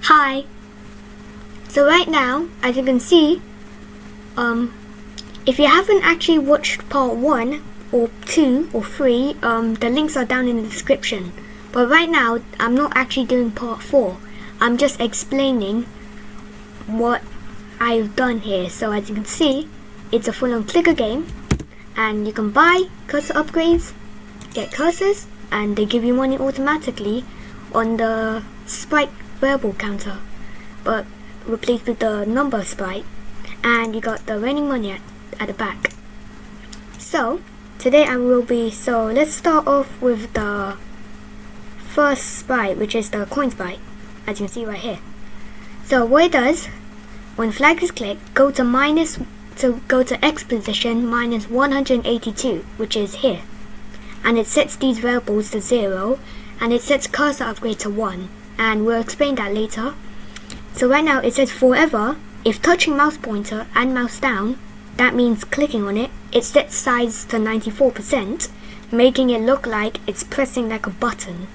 Hi. So right now, as you can see, if you haven't actually watched part 1 or 2 or 3, the links are down in the description. But right now, I'm not actually doing part 4. I'm just explaining what I've done here. So as you can see, it's a full-on clicker game, and you can buy cursor upgrades, get cursors, and they give you money automatically on the sprite variable counter, but replaced with the number sprite, and you got the raining money at the back. So today let's start off with the first sprite, which is the coin sprite, as you can see right here. So what it does, when flag is clicked, go to X position minus 182, which is here, and it sets these variables to 0, and it sets cursor upgrade to 1, and we'll explain that later. So right now it says forever, if touching mouse pointer and mouse down, that means clicking on it, it sets size to 94%, making it look like it's pressing like a button.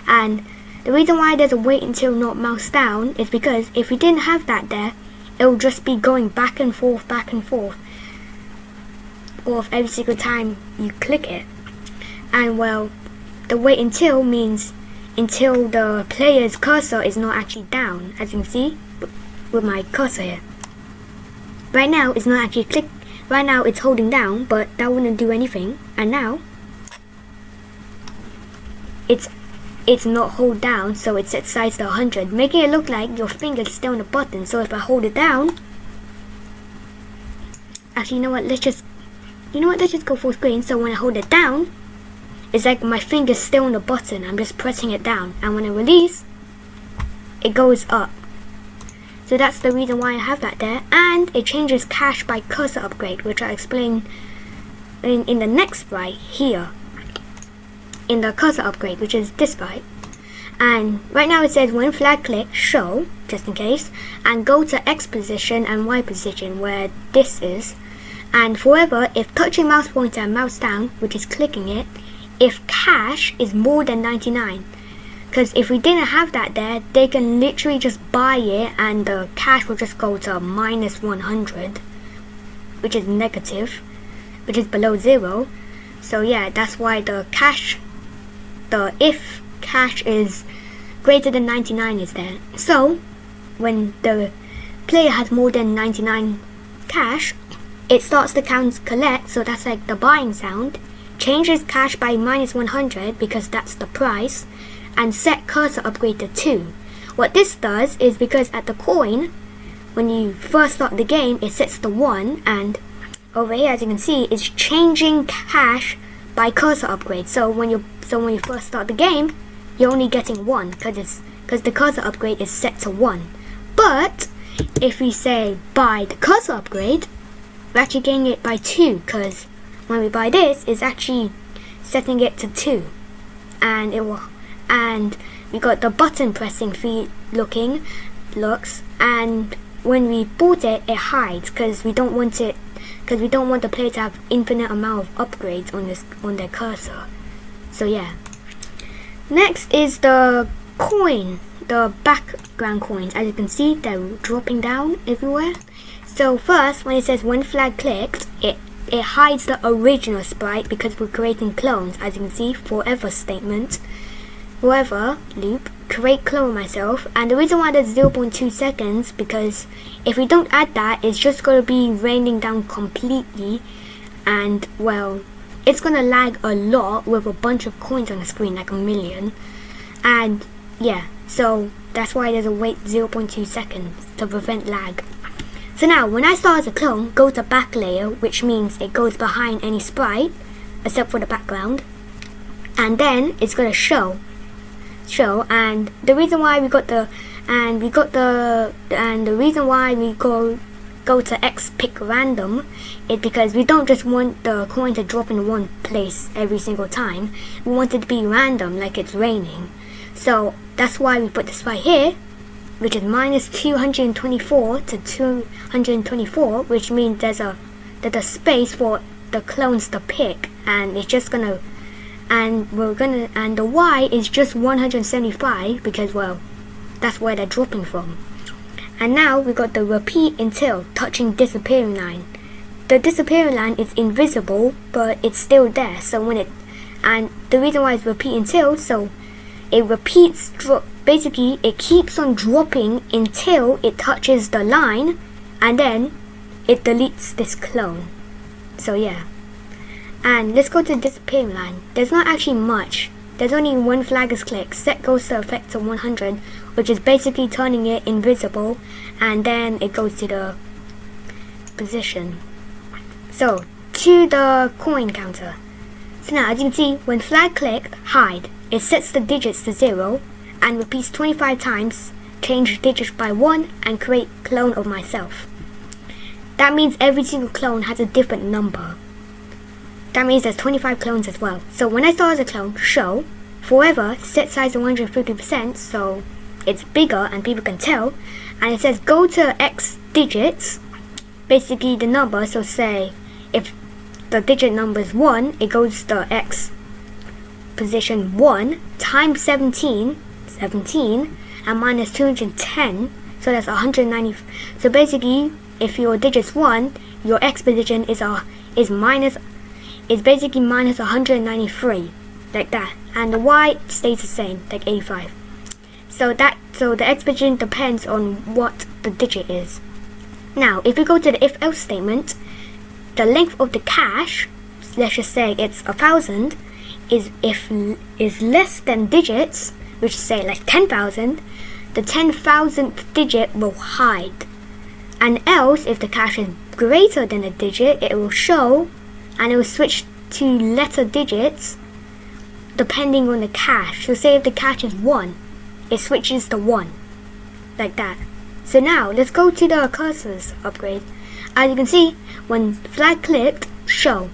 And the reason why there's a wait until not mouse down is because if we didn't have that there, it will just be going back and forth every single time you click it. And well, the wait until means until the player's cursor is not actually down, as you can see with my cursor here. Right now it's not actually clicked, right now it's holding down, but that wouldn't do anything. And now it's not hold down, so it sets size to 100, making it look like your finger's still on the button. So if I hold it down, actually, you know what, let's just go full screen. So when I hold it down, it's like my finger's still on the button, I'm just pressing it down, and when I release, it goes up. So that's the reason why I have that there. And it changes cache by cursor upgrade, which I explain in the next sprite here, in the cursor upgrade, which is this sprite. And right now it says when flag click, show, just in case, and go to X position and Y position, where this is. And forever, if touching mouse pointer and mouse down, which is clicking it, if cache is more than 99. Because if we didn't have that there, they can literally just buy it and the cache will just go to minus 100, which is negative, which is below 0. So yeah, that's why if cache is greater than 99 is there. So when the player has more than 99 cache, it starts to count collect, so that's like the buying sound, changes cache by minus 100 because that's the price, and set cursor upgrade to 2. What this does is, because at the coin, when you first start the game, it sets to 1, and over here, as you can see, it's changing cache by cursor upgrade. So when you first start the game, you're only getting 1 because the cursor upgrade is set to 1. But if we say buy the cursor upgrade, we're actually getting it by 2, because when we buy this, it's actually setting it to 2, and we got the button pressing looks, and when we bought it, it hides because we don't want the player to have infinite amount of upgrades on their cursor. So yeah. Next is the coin, the background coins. As you can see, they're dropping down everywhere. So first, when it says when flag clicked, it hides the original sprite because we're creating clones. As you can see, forever statement, forever loop, create clone myself. And the reason why there's 0.2 seconds, because if we don't add that, it's just going to be raining down completely, and well, it's going to lag a lot with a bunch of coins on the screen, like a million. And yeah, so that's why there's a wait 0.2 seconds to prevent lag. So now, when I start as a clone, go to back layer, which means it goes behind any sprite, except for the background. And then it's gonna show. And the reason why we go to X pick random is because we don't just want the coin to drop in one place every single time. We want it to be random, like it's raining. So that's why we put this right here, which is minus 224 to 224, which means there's a space for the clones to pick, and it's just gonna and the Y is just 175 because, well, that's where they're dropping from. And now we got the repeat until touching disappearing line. The disappearing line is invisible, but it's still there. So and the reason why it's repeat until, so it repeats basically it keeps on dropping until it touches the line, and then it deletes this clone. So yeah. And let's go to the disappearing line. There's not actually much. There's only one flag is clicked. Set goes to effect to 100, which is basically turning it invisible, and then it goes to the position. So to the coin counter. So now as you can see, when flag click hide, it sets the digits to 0 and repeats 25 times, change digits by 1 and create clone of myself. That means every single clone has a different number. That means there's 25 clones as well. So when I start as a clone, show, forever, set size to 150%, so it's bigger and people can tell. And it says go to X digits, basically the number, so say if the digit number is 1, it goes to X position 1 times 17, and minus 210, so that's 190. So basically, if your digit's 1, your X position is basically minus 193, like that, and the Y stays the same, like 85. So the X position depends on what the digit is. Now, if we go to the if-else statement, the length of the cache, let's just say it's 1000, is less than digits, which say like 10,000, the 10,000th digit will hide. And else, if the cache is greater than a digit, it will show, and it will switch to letter digits depending on the cache. So say if the cache is 1, it switches to 1, like that. So now let's go to the cursors upgrade. As you can see, when flag clicked, show,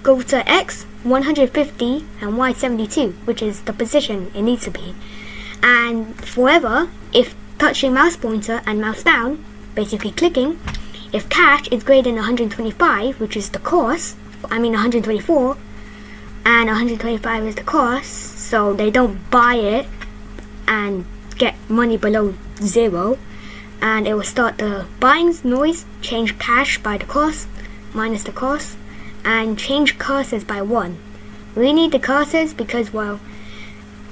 go to X 150 and Y 72, which is the position it needs to be. And forever, if touching mouse pointer and mouse down, basically clicking, if cache is greater than 125, which is the cost, 124, and 125 is the cost, so they don't buy it and get money below 0, and it will start the buying noise, change cache by the cost, minus the cost, and change cursors by 1. We need the cursors because, well,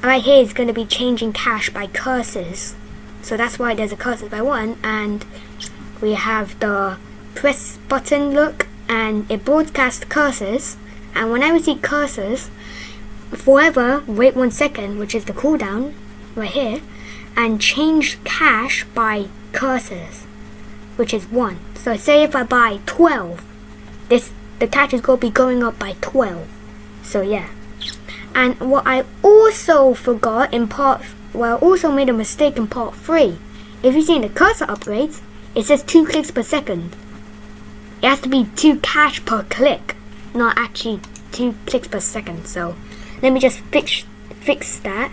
right here is going to be changing cache by cursors, so that's why there's a cursor by 1, and we have the press button look, and it broadcasts cursors, and whenever we see cursors, forever wait 1 second, which is the cooldown right here, and change cache by cursors, which is 1. So say if I buy 12, the cache is going to be going up by 12. So yeah. And what I also forgot in also made a mistake in part 3. If you see in the cursor upgrades, it says 2 clicks per second. It has to be 2 cache per click, not actually 2 clicks per second. So let me just fix that.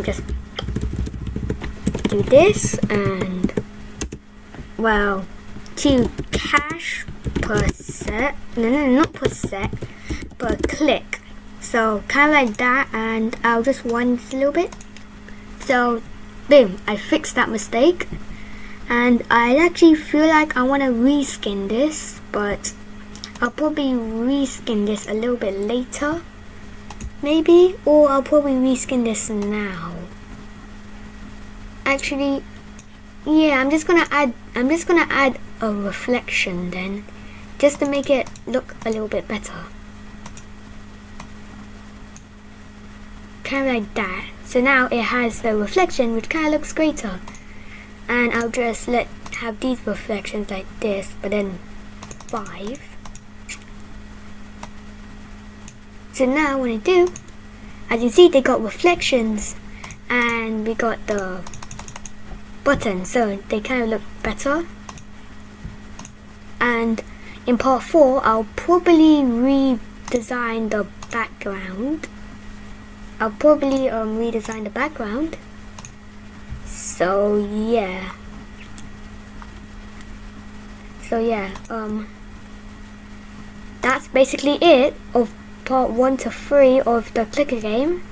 Just do this, and well, 2 cache per set. No, not per set, per click. So kind of like that, and I'll just wind this a little bit. So boom, I fixed that mistake. And I actually feel like I want to reskin this, but I'll probably reskin this a little bit later, maybe, or I'll probably reskin this now. Actually, yeah, I'm just gonna add a reflection then, just to make it look a little bit better. Kind of like that. So now it has the reflection, which kind of looks greater. And I'll just have these reflections like this, but then 5. So now when I do, as you see, they got reflections, and we got the button, so they kind of look better. And in part 4, I'll probably redesign the background. So yeah. That's basically it of part 1 to 3 of the clicker game.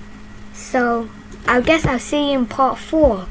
So I guess I'll see you in part 4.